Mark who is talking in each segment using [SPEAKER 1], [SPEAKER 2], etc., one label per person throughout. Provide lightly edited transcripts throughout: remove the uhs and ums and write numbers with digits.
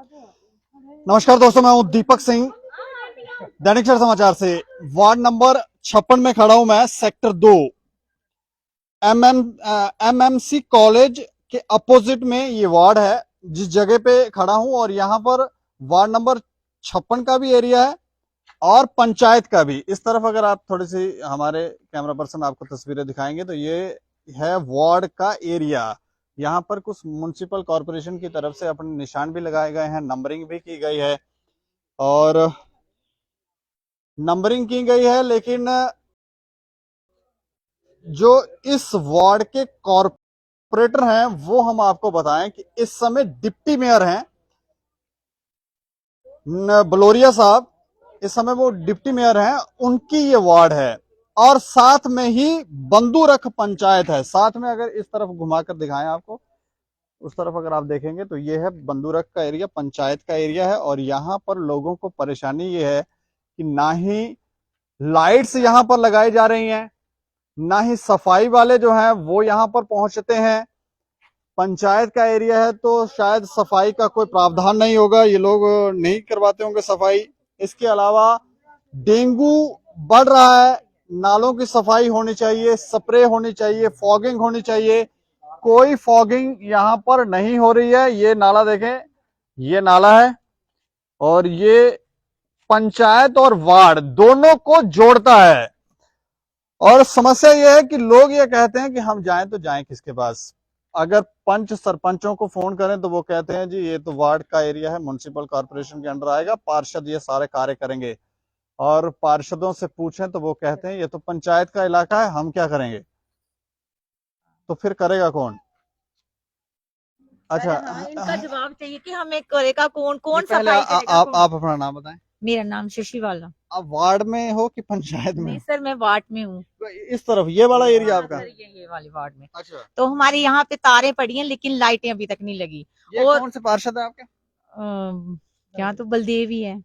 [SPEAKER 1] नमस्कार दोस्तों, मैं हूं दीपक सिंह, दैनिक सवेरा समाचार से। वार्ड नंबर 56 में खड़ा हूं मैं, सेक्टर 2 एमएमसी कॉलेज के अपोजिट में ये वार्ड है जिस जगह पे खड़ा हूं। और यहाँ पर वार्ड नंबर 56 का भी एरिया है और पंचायत का भी। इस तरफ अगर आप थोड़ी सी हमारे कैमरा पर्सन आपको तस्वीरें दिखाएंगे तो ये है वार्ड का एरिया। यहाँ पर कुछ म्युनिसिपल कॉरपोरेशन की तरफ से अपने निशान भी लगाए गए हैं, नंबरिंग भी की गई है लेकिन जो इस वार्ड के कॉरपोरेटर हैं वो हम आपको बताएं कि इस समय डिप्टी मेयर हैं बलोरिया साहब। इस समय वो डिप्टी मेयर हैं, उनकी ये वार्ड है और साथ में ही बंदूरख पंचायत है। साथ में अगर इस तरफ घुमाकर दिखाएं आपको, उस तरफ अगर आप देखेंगे तो ये है बंदूरख का एरिया, पंचायत का एरिया है। और यहाँ पर लोगों को परेशानी ये है कि ना ही लाइट्स यहाँ पर लगाई जा रही हैं, ना ही सफाई वाले जो हैं वो यहाँ पर पहुंचते हैं। पंचायत का एरिया है तो शायद सफाई का कोई प्रावधान नहीं होगा, ये लोग नहीं करवाते होंगे सफाई। इसके अलावा डेंगू बढ़ रहा है, नालों की सफाई होनी चाहिए, स्प्रे होनी चाहिए, फॉगिंग होनी चाहिए। कोई फॉगिंग यहाँ पर नहीं हो रही है। ये नाला देखें, ये नाला है और ये पंचायत और वार्ड दोनों को जोड़ता है। और समस्या यह है कि लोग ये कहते हैं कि हम जाएं तो जाएं किसके पास। अगर पंच सरपंचों को फोन करें तो वो कहते हैं जी ये तो वार्ड का एरिया है, म्युनिसिपल कॉर्पोरेशन के अंडर आएगा, पार्षद ये सारे कार्य करेंगे। और पार्षदों से पूछें तो वो कहते हैं ये तो पंचायत का इलाका है, हम क्या करेंगे। तो फिर करेगा कौन? अच्छा,
[SPEAKER 2] इनका जवाब चाहिए कि हमें करेगा कौन, कौन
[SPEAKER 1] पहले
[SPEAKER 2] सफाई करेगा कौन?
[SPEAKER 1] आप अपना नाम बताएं।
[SPEAKER 2] मेरा नाम शशि वाला।
[SPEAKER 1] आप वार्ड में हो कि पंचायत में?
[SPEAKER 2] नहीं सर, मैं वार्ड में हूँ।
[SPEAKER 1] इस तरफ ये वाला एरिया आपका?
[SPEAKER 2] ये वाले वार्ड में।
[SPEAKER 1] अच्छा,
[SPEAKER 2] तो हमारे यहाँ पे तारे पड़ी हैं लेकिन लाइटें अभी तक नहीं लगी।
[SPEAKER 1] ये
[SPEAKER 2] और
[SPEAKER 1] कौन से पार्षद है आपके?
[SPEAKER 2] यहाँ तो बलदेव ही है।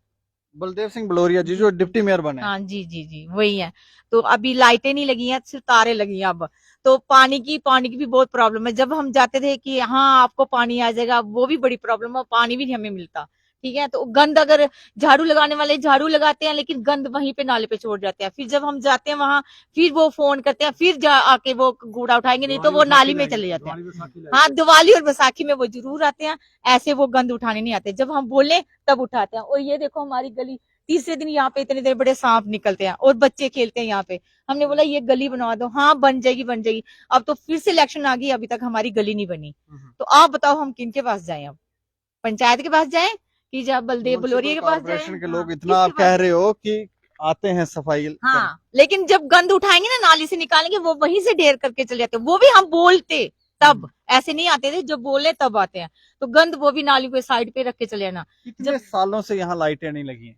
[SPEAKER 1] बलदेव सिंह बलोरिया जी, जो डिप्टी मेयर बने।
[SPEAKER 2] हाँ जी जी जी, वही है। तो अभी लाइटें नहीं लगी हैं, सिर्फ तारे लगी हैं अब। तो पानी की भी बहुत प्रॉब्लम है। जब हम जाते थे कि हाँ आपको पानी आ जाएगा, वो भी बड़ी प्रॉब्लम है, पानी भी नहीं हमें मिलता। ठीक है, तो गंद अगर झाड़ू लगाने वाले झाड़ू लगाते हैं लेकिन गंद वहीं पे नाले पे छोड़ जाते हैं। फिर जब हम जाते हैं वहां, फिर वो फोन करते हैं, फिर आके वो कूड़ा उठाएंगे, नहीं तो वो नाली में चले जाते हैं। हाँ, दिवाली और बैसाखी में वो जरूर आते हैं, ऐसे वो गंद उठाने नहीं आते। जब हम बोले तब उठाते हैं। और ये देखो हमारी गली, तीसरे दिन यहाँ पे इतने देर बड़े सांप निकलते हैं और बच्चे खेलते हैं यहाँ पे। हमने बोला ये गली बनवा दो, हाँ बन जाएगी बन जाएगी। अब तो फिर से इलेक्शन आ गई, अभी तक हमारी गली नहीं बनी। तो आप बताओ हम किन के पास जाएं? अब पंचायत के पास जाएं कि जब बलदेव बलोरिया के पास जाएं?
[SPEAKER 1] के लोग इतना आप कह रहे हो कि आते हैं सफाई।
[SPEAKER 2] हाँ, लेकिन जब गंद उठाएंगे ना, नाली से निकालेंगे, वो वहीं से ढेर करके चले जाते हैं। वो भी हम बोलते तब, ऐसे नहीं आते थे, जब बोले तब आते हैं। तो गंद वो भी नाली पे साइड पे रख के चले जाना।
[SPEAKER 1] कितने सालों से यहाँ लाइटें नहीं लगी हैं?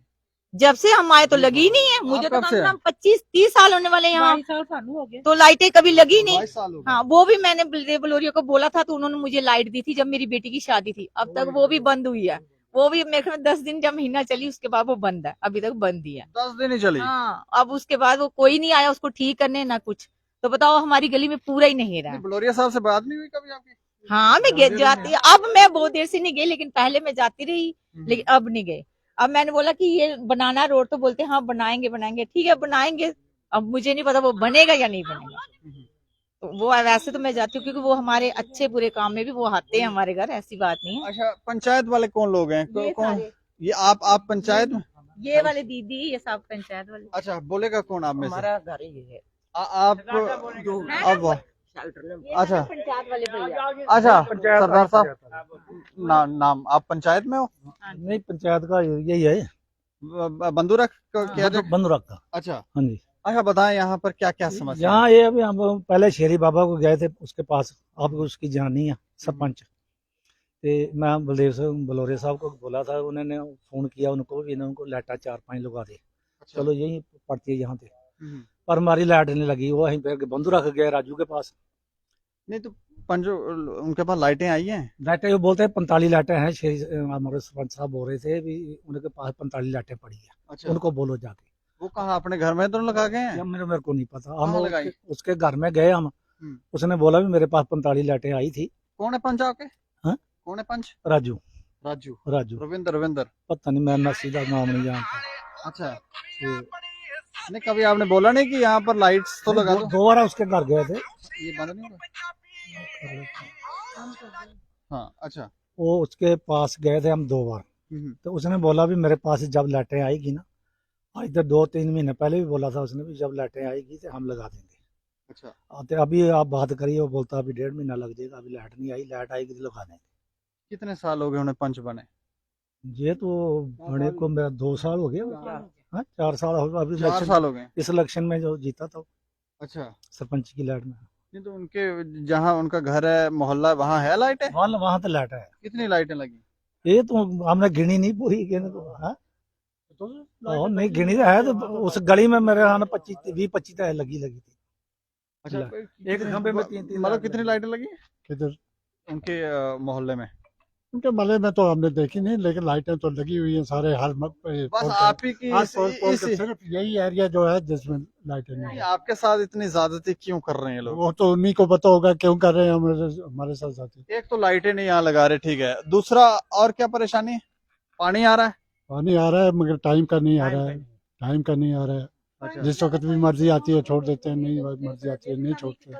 [SPEAKER 2] जब से हम आए तो लगी ही नहीं है। मुझे तो कम से कम 25-30 साल होने वाले यहाँ, तो लाइटें कभी लगी नहीं। हाँ, वो भी मैंने बलदेव बलोरिया को बोला था तो उन्होंने मुझे लाइट दी थी जब मेरी बेटी की शादी थी। अब तक वो भी बंद हुई है। वो भी मेरे ख्याल में 10 दिन जब महीना चली, उसके बाद वो बंद है, अभी तक बंद ही है।
[SPEAKER 1] 10 दिन ही चली?
[SPEAKER 2] हाँ, अब उसके बाद वो कोई नहीं आया उसको ठीक करने ना कुछ। तो बताओ हमारी गली में पूरा ही नहीं रहा।
[SPEAKER 1] बलोरिया साहब से बात नहीं हुई कभी आपकी?
[SPEAKER 2] हाँ, मैं जाती, अब मैं बहुत देर से नहीं गई, लेकिन पहले मैं जाती रही, लेकिन अब नहीं गई। अब मैंने बोला कि ये बनाना रोड, तो बोलते हाँ बनाएंगे बनाएंगे, ठीक है बनाएंगे। अब मुझे नहीं पता वो बनेगा या नहीं बनेगा। तो वो वैसे तो मैं जाती हूँ क्योंकि वो हमारे अच्छे बुरे काम में भी वो आते हैं हमारे घर, ऐसी बात नहीं है।
[SPEAKER 1] अच्छा, पंचायत वाले कौन लोग हैं? कौन ये? आप पंचायत में?
[SPEAKER 2] ये वाले दीदी, ये सब पंचायत वाले।
[SPEAKER 1] अच्छा, बोलेगा कौन आप में से?
[SPEAKER 3] हमारा घर ही है।
[SPEAKER 1] आप अब अच्छा
[SPEAKER 2] पंचायत वाले भैया।
[SPEAKER 1] अच्छा, सरदार साहब नाम आप पंचायत में हो?
[SPEAKER 3] नहीं, पंचायत का यही है,
[SPEAKER 1] बंदूरख क्या?
[SPEAKER 3] बंदूरख का।
[SPEAKER 1] अच्छा
[SPEAKER 3] हाँ जी।
[SPEAKER 1] अच्छा, बताएं यहाँ पर क्या क्या समस्या?
[SPEAKER 3] यहाँ ये अभी हम पहले शेरी बाबा को गए थे उसके पास, आप उसकी जानी है सरपंच। तो मैं बलदेव सिंह बलोरिया साहब को बोला था, उन्होंने फोन किया उनको, इन्होंने उनको लाइटा 4-5 लगा दे।
[SPEAKER 1] अच्छा।
[SPEAKER 3] चलो यही पड़ती है यहाँ पे, पर हमारी लाइट नहीं लगी। वो वहीं पे बंदूरख गए राजू के पास।
[SPEAKER 1] नहीं तो पंजो उनके पास लाइटें आई हैं?
[SPEAKER 3] लाइटें वो बोलते हैं 45 लाइटें हैं। शेरी हमारे सरपंच साहब बोल रहे थे भी उनके पास 45 लाइटें पड़ी है।
[SPEAKER 1] अच्छा,
[SPEAKER 3] उनको बोलो जाके।
[SPEAKER 1] वो कहाँ अपने घर में तो लगा गए हैं?
[SPEAKER 3] मेरे को नहीं पता, हम
[SPEAKER 1] लगाई?
[SPEAKER 3] उसके घर में गए हम। उसने बोला भी मेरे पास 45 लाइटें आई थी।
[SPEAKER 1] कौन है पंच आपके?
[SPEAKER 3] हाँ?
[SPEAKER 1] कौन है पंच?
[SPEAKER 3] राजू।
[SPEAKER 1] राजू,
[SPEAKER 3] राजू
[SPEAKER 1] रविंदर।
[SPEAKER 3] पता नहीं, मैं नसी का नाम नहीं जानता।
[SPEAKER 1] अच्छा,
[SPEAKER 3] ते
[SPEAKER 1] नहीं कभी आपने बोला नहीं कि यहाँ पर लाइट्स तो लगा दो?
[SPEAKER 3] दो बार उसके घर गए थे।
[SPEAKER 1] ये बंद नहीं होगा? हाँ, अच्छा।
[SPEAKER 3] वो उसके पास गए थे हम 2 बार। तो उसने बोला भी मेरे पास जब लाइटें आएगी ना, आज तो 2-3 महीने पहले भी बोला था उसने भी, जब लाइटें आएगी तो हम लगा देंगे।
[SPEAKER 1] अच्छा,
[SPEAKER 3] तो अभी आप बात करिए, वो बोलता अभी 1.5 महीना लग जाएगा, अभी लाइट नहीं आई, लाइट आएगी तो लगा देंगे।
[SPEAKER 1] कितने साल हो गए उन्हें पंच बने?
[SPEAKER 3] ये तो बड़े को मेरा 2 साल हो गए। हाँ, 4 साल हो गए। अभी
[SPEAKER 1] 4 साल हो गए।
[SPEAKER 3] इस इलेक्शन में जो जीता था
[SPEAKER 1] अच्छा,
[SPEAKER 3] सरपंच की लाइट में,
[SPEAKER 1] नहीं तो उनके जहाँ उनका घर है, मोहल्ला, वहाँ है लाइटें?
[SPEAKER 3] वहाँ तो लाइट है।
[SPEAKER 1] कितनी लाइटें लगी?
[SPEAKER 3] ये तो हमने गिनी नहीं, पूरी गिनी तो हाँ नहीं गिनी तो है। तो उस गली में मेरे यहाँ 20-25 तो लगी थी।
[SPEAKER 1] अच्छा,
[SPEAKER 3] एक खंबे में 3-3
[SPEAKER 1] मतलब कितनी लाइटें लगी
[SPEAKER 4] किधर?
[SPEAKER 1] उनके मोहल्ले में?
[SPEAKER 4] उनके महल में तो हमने देखी नहीं, लेकिन लाइटें तो लगी हुई हैं सारे हर
[SPEAKER 1] बस आप ही की
[SPEAKER 4] सिर्फ यही एरिया जो है जिसमें लाइटें नहीं है।
[SPEAKER 1] आपके साथ इतनी ज्यादती क्यों कर रहे हैं लोग?
[SPEAKER 4] वो तो उन्हीं को पता होगा क्यों कर रहे हैं हमारे साथ साथी।
[SPEAKER 1] एक तो लाइटें नहीं यहाँ लगा रहे, ठीक है, दूसरा और क्या परेशानी है? पानी आ रहा है?
[SPEAKER 4] पानी आ रहा है मगर टाइम का नहीं आ रहा है, टाइम का नहीं आ रहा है।
[SPEAKER 1] अच्छा,
[SPEAKER 4] जिस वक्त भी मर्जी आती है छोड़ देते हैं, नहीं मर्जी आती है नहीं छोड़ते।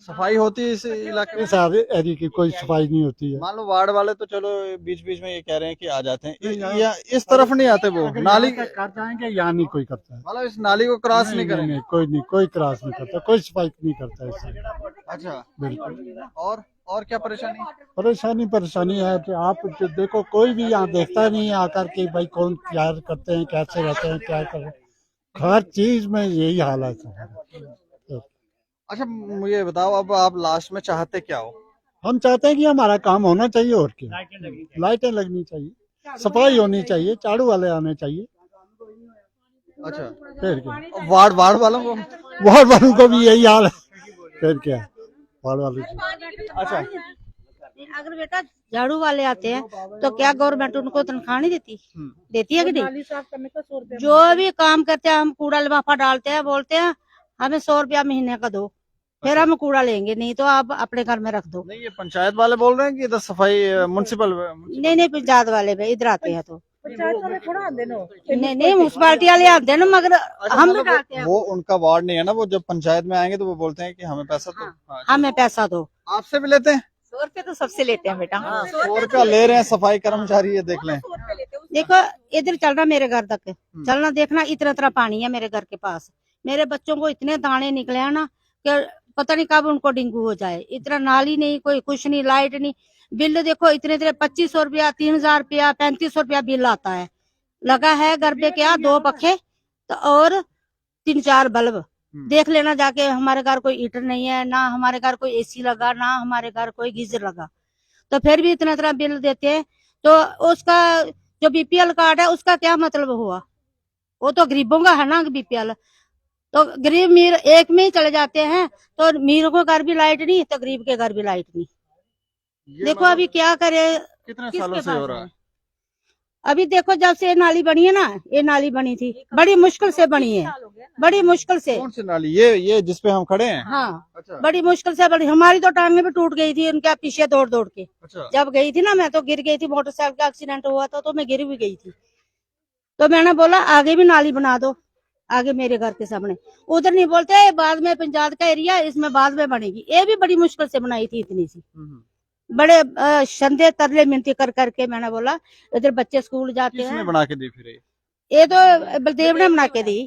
[SPEAKER 1] सफाई होती है इस इलाके में?
[SPEAKER 4] इस एरिया की कोई सफाई नहीं होती है।
[SPEAKER 1] मान लो वार्ड वाले तो चलो बीच बीच में ये कह रहे हैं कि आ जाते हैं,
[SPEAKER 4] नहीं,
[SPEAKER 1] या इस तरफ नहीं आते वो
[SPEAKER 4] अगर
[SPEAKER 1] नाली?
[SPEAKER 4] यहाँ से कर जाएंगे यहाँ नहीं कोई करता है।
[SPEAKER 1] मतलब इस नाली को क्रॉस नहीं करेंगे?
[SPEAKER 4] नहीं, कोई क्रॉस नहीं करता, कोई सफाई नहीं करता है इससे।
[SPEAKER 1] अच्छा,
[SPEAKER 4] बिल्कुल।
[SPEAKER 1] और क्या परेशानी?
[SPEAKER 4] परेशानी है कि आप जो देखो कोई भी यहाँ देखता नहीं है आकर के भाई कौन क्या करते हैं, कैसे रहते हैं, क्या कर रहे हैं। हर चीज में यही हाल है सब।
[SPEAKER 1] अच्छा, मुझे बताओ अब आप लास्ट में चाहते क्या हो?
[SPEAKER 4] हम चाहते हैं कि हमारा काम होना चाहिए और क्या, लाइटें लगनी चाहिए, सफाई होनी चाहिए, झाड़ू वाले आने चाहिए।
[SPEAKER 1] अच्छा,
[SPEAKER 4] फिर क्या,
[SPEAKER 1] वार्ड वालों को?
[SPEAKER 4] वार्ड वालों को भी यही हाल है, फिर क्या वार्ड वालों को।
[SPEAKER 1] अच्छा,
[SPEAKER 5] अगर बेटा झाड़ू वाले आते हैं तो क्या गवर्नमेंट उनको तनख्वाह नहीं देती? देती है कि नहीं? जो भी काम करते हैं, हम कूड़ा लिफाफा डालते हैं, बोलते हैं हमें 100 रुपया महीने का दो, फिर हम कूड़ा लेंगे, नहीं तो आप अपने घर में रख दो।
[SPEAKER 1] नहीं ये पंचायत वाले बोल रहे हैं कि इधर सफाई म्युनिसिपल?
[SPEAKER 5] नहीं पंचायत वाले पे इधर आते हैं तो नहीं म्यूनसिपालिटी वाले आते हैं ना, मगर हम भी डालते हैं।
[SPEAKER 1] वो उनका वार्ड नहीं है ना, वो जब पंचायत में आएंगे तो वो बोलते हैं कि हमें पैसा दो। हाँ,
[SPEAKER 5] हमें पैसा दो।
[SPEAKER 1] आपसे भी लेते हैं?
[SPEAKER 2] 100 रुपए तो सबसे लेते हैं बेटा।
[SPEAKER 1] 100 रुपया ले रहे हैं सफाई कर्मचारी, ये देख लें।
[SPEAKER 5] देखो इधर चलना मेरे घर तक, चलना देखना इतना इतना पानी है मेरे घर के पास। मेरे बच्चों को इतने दाने निकले हैं ना कि पता नहीं कब उनको डेंगू हो जाए। इतना नाली नहीं, कोई कुछ नहीं, लाइट नहीं। बिल देखो इतने 2500 रुपया, 3000 रुपया, 3500 रुपया बिल आता है। लगा है घर पे क्या 2 पखे तो और 3-4 बल्ब। देख लेना जाके, हमारे घर कोई हीटर नहीं है, ना हमारे घर कोई एसी लगा, ना हमारे घर कोई गीजर लगा, तो फिर भी इतना इतना बिल देते हैं। तो उसका जो बीपीएल कार्ड है उसका क्या मतलब हुआ? वो तो गरीबों का है ना बीपीएल। तो गरीब मीर एक में ही चले जाते हैं, तो मीरों के घर भी लाइट नहीं तो गरीब के घर भी लाइट नहीं। देखो अभी क्या करे,
[SPEAKER 1] कितने सालों से हो रहा है?
[SPEAKER 5] अभी देखो जब से ये नाली बनी है ना, ये नाली बनी थी बड़ी मुश्किल से बनी है, बड़ी मुश्किल से।
[SPEAKER 1] कौन सी नाली? ये जिसपे हम खड़े हैं?
[SPEAKER 5] हाँ,
[SPEAKER 1] अच्छा,
[SPEAKER 5] बड़ी मुश्किल से बड़ी। हमारी तो टांगे भी टूट गई थी उनके पीछे दौड़ दौड़ के।
[SPEAKER 1] अच्छा,
[SPEAKER 5] जब गई थी ना मैं तो गिर गई थी, मोटरसाइकिल का एक्सीडेंट हुआ था तो मैं गिर भी गई थी। तो मैंने बोला आगे भी नाली बना दो, आगे मेरे घर के सामने। उधर नहीं बोलते बाद में पंचायत का एरिया, इसमें बाद में बनेगी। ये भी बड़ी मुश्किल से बनाई थी इतनी सी, बड़े शंदे तरले मिनती कर करके। मैंने बोला इधर बच्चे स्कूल जाते हैं।
[SPEAKER 1] बना के दी फिर?
[SPEAKER 5] ये तो बलदेव ने बना के दी,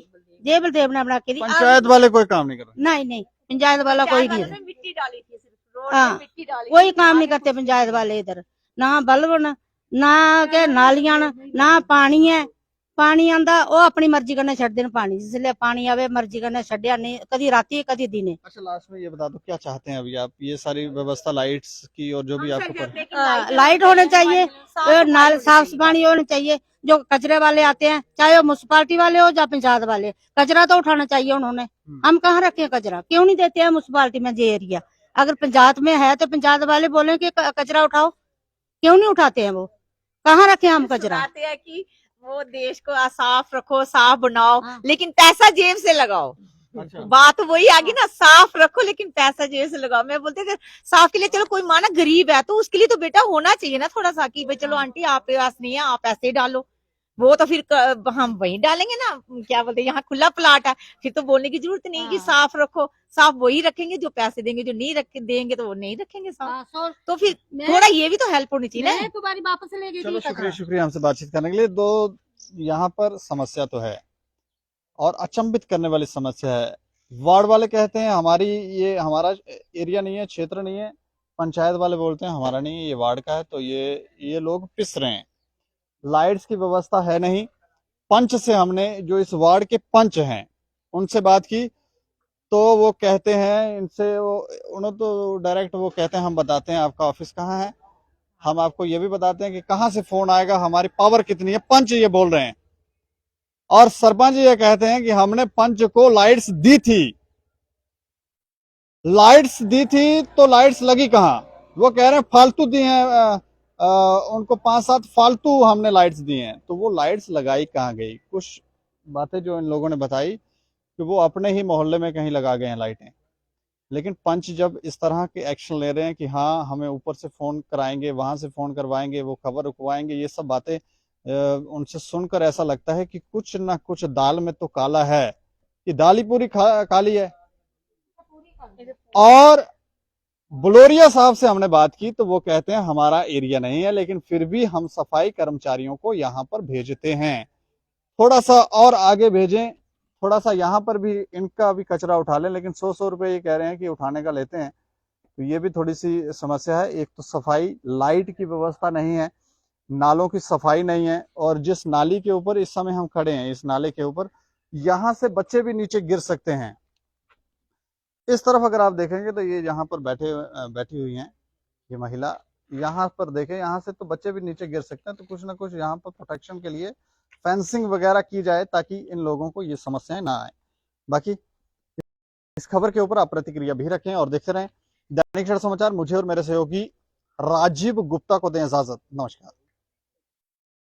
[SPEAKER 5] ये बलदेव ने बना के दी।
[SPEAKER 1] पंचायत वाले कोई काम नहीं कर रहे?
[SPEAKER 5] नहीं पंचायत वाला कोई नहीं,
[SPEAKER 2] मिट्टी डाली थी सिर्फ, रोड
[SPEAKER 5] हाँ,
[SPEAKER 2] में मिट्टी डाली,
[SPEAKER 5] कोई काम नहीं करते पंचायत वाले इधर। ना बल्ब ना के नालियां ना पानी है। पानी आंदा वो अपनी मर्जी करने छड़ देन पानी, जिसले पानी आवे मर्जी करने छड़िया नहीं, कदी राती कदी दिने।
[SPEAKER 1] अच्छा, लास्ट में ये बता दो क्या चाहते हैं अभी आप? ये सारी व्यवस्था लाइट्स की और जो भी आपको
[SPEAKER 5] लाइट होने चाहिए, नाल साफ सफाई होनी चाहिए। जो कचरे वाले आते हैं, चाहे वो म्यूनसिपालिटी वाले हो या पंचायत वाले, कचरा तो उठाना चाहिए उन्होंने। हम कहाँ रखे कचरा? क्यों नहीं देते हैं म्यूनसिपालिटी में जे एरिया? अगर पंचायत में है तो पंचायत वाले बोले कि कचरा उठाओ, क्यों नहीं उठाते हैं? वो कहाँ रखे हम कचरा?
[SPEAKER 2] कि वो देश को साफ रखो, साफ बनाओ, लेकिन पैसा जेब से लगाओ।
[SPEAKER 1] अच्छा।
[SPEAKER 2] बात वही आ गई ना, साफ रखो लेकिन पैसा जेब से लगाओ। मैं बोलते थे साफ के लिए चलो कोई माँ ना गरीब है तो उसके लिए तो बेटा होना चाहिए ना थोड़ा सा कि भाई चलो आंटी आपके पास नहीं है आप ऐसे ही डालो, वो तो फिर हम वही डालेंगे ना, क्या बोलते हैं यहाँ खुला प्लाट है, फिर तो बोलने की जरूरत नहीं कि साफ रखो। साफ वही रखेंगे जो पैसे देंगे, जो नहीं रख देंगे तो वो नहीं रखेंगे साफ। तो फिर थोड़ा ये भी तो हेल्प होनी चाहिए ना।
[SPEAKER 5] तुम्हारी वापस ले गई
[SPEAKER 1] चलो शुक्रिया हमसे बातचीत करने के लिए। दो यहाँ पर समस्या तो है और अचंभित करने वाली समस्या है। वार्ड वाले कहते हैं हमारी ये हमारा एरिया नहीं है, क्षेत्र नहीं है। पंचायत वाले बोलते हैं हमारा नहीं है, ये वार्ड का है। तो ये लोग पिस रहे हैं। लाइट्स की व्यवस्था है नहीं। पंच से हमने, जो इस वार्ड के पंच हैं, उनसे बात की तो वो कहते हैं, इनसे वो उन्होंने तो डायरेक्ट वो कहते हैं हम बताते हैं आपका ऑफिस कहाँ है, हम आपको ये भी बताते हैं कि कहाँ से फोन आएगा, हमारी पावर कितनी है। पंच ये बोल रहे हैं। और सरपंच ये कहते हैं कि हमने पंच को लाइट्स दी थी। लाइट्स दी थी तो लाइट्स लगी कहाँ? वो कह रहे हैं फालतू दी हैं, उनको 5-7 फालतू हमने लाइट्स दी हैं। तो वो लाइट्स लगाई कहाँ गई? कुछ बातें जो इन लोगों ने बताई कि वो अपने ही मोहल्ले में कहीं लगा गए हैं लाइटें। लेकिन पंच जब इस तरह के एक्शन ले रहे हैं कि हाँ हमें ऊपर से फोन कराएंगे, वहां से फोन करवाएंगे, वो खबर रुकवाएंगे, ये सब बातें उनसे सुनकर ऐसा लगता है कि कुछ ना कुछ दाल में तो काला है, कि दाल ही पूरी काली है। और बलोरिया साहब से हमने बात की तो वो कहते हैं हमारा एरिया नहीं है, लेकिन फिर भी हम सफाई कर्मचारियों को यहाँ पर भेजते हैं। थोड़ा सा और आगे भेजें, थोड़ा सा यहाँ पर भी इनका भी कचरा उठा लें, लेकिन 100 रुपए ये कह रहे हैं कि उठाने का लेते हैं। तो ये भी थोड़ी सी समस्या है। एक तो सफाई, लाइट की व्यवस्था नहीं है, नालों की सफाई नहीं है। और जिस नाली के ऊपर इस समय हम खड़े हैं, इस नाले के ऊपर, यहाँ से बच्चे भी नीचे गिर सकते हैं। इस तरफ अगर आप देखेंगे तो ये यहाँ पर बैठी हुई हैं ये महिला, यहाँ पर देखें, यहाँ से तो बच्चे भी नीचे गिर सकते हैं। तो कुछ ना कुछ यहाँ पर प्रोटेक्शन के लिए फेंसिंग वगैरह की जाए ताकि इन लोगों को ये समस्याएं ना आए। बाकी इस खबर के ऊपर आप प्रतिक्रिया भी रखें और देखते रहें दैनिक क्षण समाचार। मुझे और मेरे सहयोगी राजीव गुप्ता को दें इजाजत। नमस्कार।